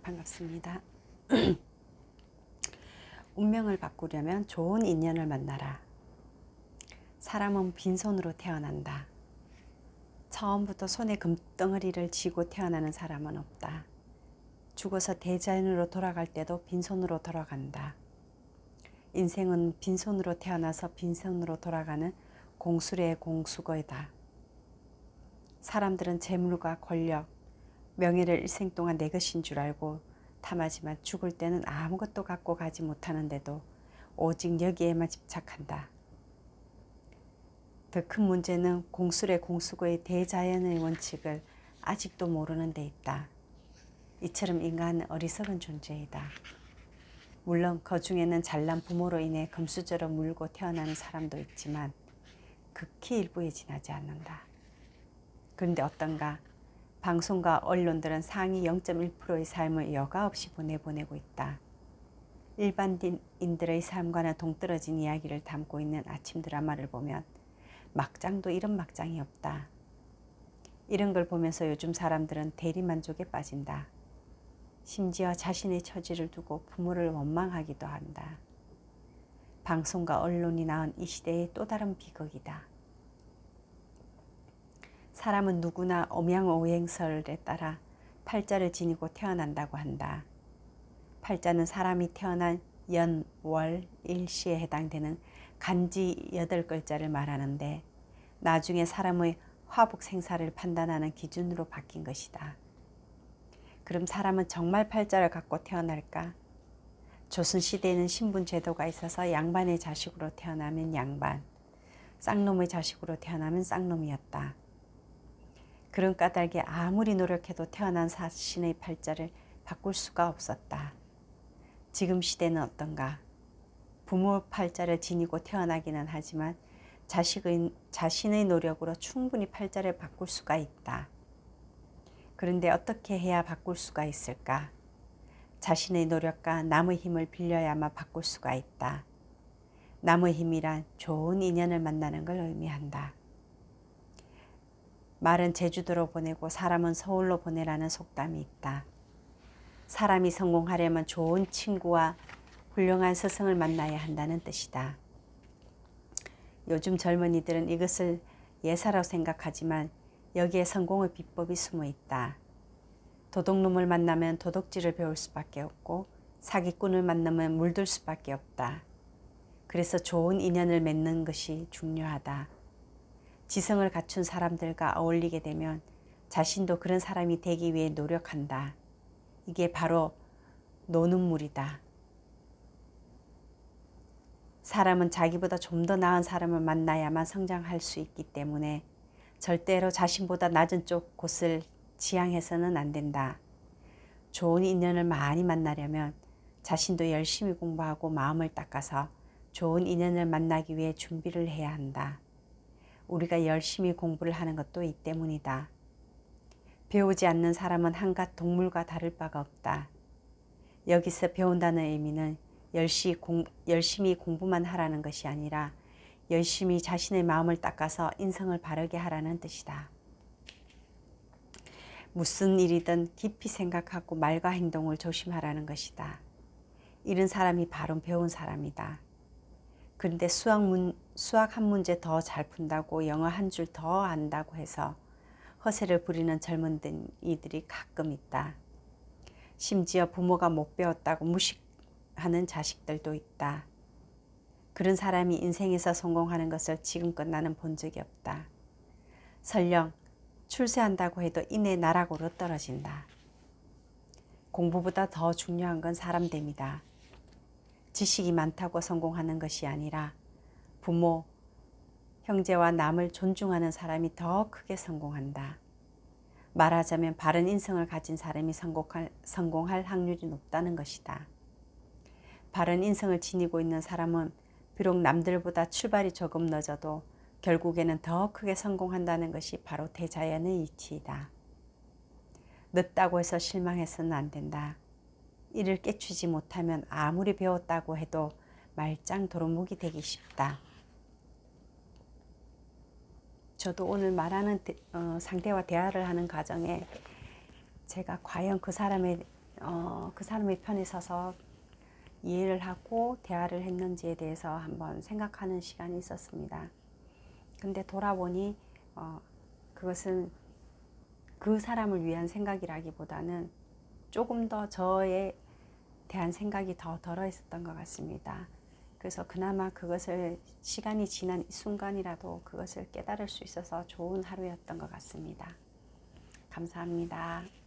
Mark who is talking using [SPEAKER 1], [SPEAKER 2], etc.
[SPEAKER 1] 반갑습니다. 운명을 바꾸려면 좋은 인연을 만나라. 사람은 빈손으로 태어난다. 처음부터 손에 금덩어리를 쥐고 태어나는 사람은 없다. 죽어서 대자연으로 돌아갈 때도 빈손으로 돌아간다. 인생은 빈손으로 태어나서 빈손으로 돌아가는 공수레의 공수거이다. 사람들은 재물과 권력, 명예를 일생 동안 내 것인 줄 알고 탐하지만 죽을 때는 아무것도 갖고 가지 못하는데도 오직 여기에만 집착한다. 더 큰 문제는 공술의 공수거의 대자연의 원칙을 아직도 모르는 데 있다. 이처럼 인간은 어리석은 존재이다. 물론 그 중에는 잘난 부모로 인해 금수저로 물고 태어나는 사람도 있지만 극히 일부에 지나지 않는다. 그런데 어떤가? 방송과 언론들은 상위 0.1%의 삶을 여과 없이 보내보내고 있다. 일반인들의 삶과는 동떨어진 이야기를 담고 있는 아침 드라마를 보면 막장도 이런 막장이 없다. 이런 걸 보면서 요즘 사람들은 대리만족에 빠진다. 심지어 자신의 처지를 두고 부모를 원망하기도 한다. 방송과 언론이 낳은 이 시대의 또 다른 비극이다. 사람은 누구나 엄양오행설에 따라 팔자를 지니고 태어난다고 한다. 팔자는 사람이 태어난 연, 월, 일시에 해당되는 간지 8글자를 말하는데 나중에 사람의 화복 생사를 판단하는 기준으로 바뀐 것이다. 그럼 사람은 정말 팔자를 갖고 태어날까? 조선시대에는 신분제도가 있어서 양반의 자식으로 태어나면 양반, 쌍놈의 자식으로 태어나면 쌍놈이었다. 그런 까닭에 아무리 노력해도 태어난 자신의 팔자를 바꿀 수가 없었다. 지금 시대는 어떤가? 부모 팔자를 지니고 태어나기는 하지만 자신의 노력으로 충분히 팔자를 바꿀 수가 있다. 그런데 어떻게 해야 바꿀 수가 있을까? 자신의 노력과 남의 힘을 빌려야만 바꿀 수가 있다. 남의 힘이란 좋은 인연을 만나는 걸 의미한다. 말은 제주도로 보내고 사람은 서울로 보내라는 속담이 있다. 사람이 성공하려면 좋은 친구와 훌륭한 스승을 만나야 한다는 뜻이다. 요즘 젊은이들은 이것을 예사로 생각하지만 여기에 성공의 비법이 숨어 있다. 도둑놈을 만나면 도둑질을 배울 수밖에 없고 사기꾼을 만나면 물들 수밖에 없다. 그래서 좋은 인연을 맺는 것이 중요하다. 지성을 갖춘 사람들과 어울리게 되면 자신도 그런 사람이 되기 위해 노력한다. 이게 바로 노는 물이다. 사람은 자기보다 좀 더 나은 사람을 만나야만 성장할 수 있기 때문에 절대로 자신보다 낮은 쪽 곳을 지향해서는 안 된다. 좋은 인연을 많이 만나려면 자신도 열심히 공부하고 마음을 닦아서 좋은 인연을 만나기 위해 준비를 해야 한다. 우리가 열심히 공부를 하는 것도 이 때문이다. 배우지 않는 사람은 한갓 동물과 다를 바가 없다. 여기서 배운다는 의미는 열심히 공부만 하라는 것이 아니라 열심히 자신의 마음을 닦아서 인성을 바르게 하라는 뜻이다. 무슨 일이든 깊이 생각하고 말과 행동을 조심하라는 것이다. 이런 사람이 바로 배운 사람이다. 그런데 수학 한 문제 더 잘 푼다고 영어 한 줄 더 안다고 해서 허세를 부리는 젊은이들이 가끔 있다. 심지어 부모가 못 배웠다고 무식하는 자식들도 있다. 그런 사람이 인생에서 성공하는 것을 지금껏 나는 본 적이 없다. 설령 출세한다고 해도 이내 나락으로 떨어진다. 공부보다 더 중요한 건 사람됨이다. 지식이 많다고 성공하는 것이 아니라 부모, 형제와 남을 존중하는 사람이 더 크게 성공한다. 말하자면 바른 인성을 가진 사람이 성공할 확률이 높다는 것이다. 바른 인성을 지니고 있는 사람은 비록 남들보다 출발이 조금 늦어도 결국에는 더 크게 성공한다는 것이 바로 대자연의 이치이다. 늦다고 해서 실망해서는 안 된다. 이를 깨추지 못하면 아무리 배웠다고 해도 말짱 도루묵이 되기 쉽다. 저도 오늘 말하는 상대와 대화를 하는 과정에 제가 과연 그 사람의 그 사람의 편에 서서 이해를 하고 대화를 했는지에 대해서 한번 생각하는 시간이 있었습니다. 근데 돌아보니 그것은 그 사람을 위한 생각이라기보다는 조금 더 저에 대한 생각이 더 덜어 있었던 것 같습니다. 그래서 그나마 그것을 시간이 지난 이 순간이라도 그것을 깨달을 수 있어서 좋은 하루였던 것 같습니다. 감사합니다.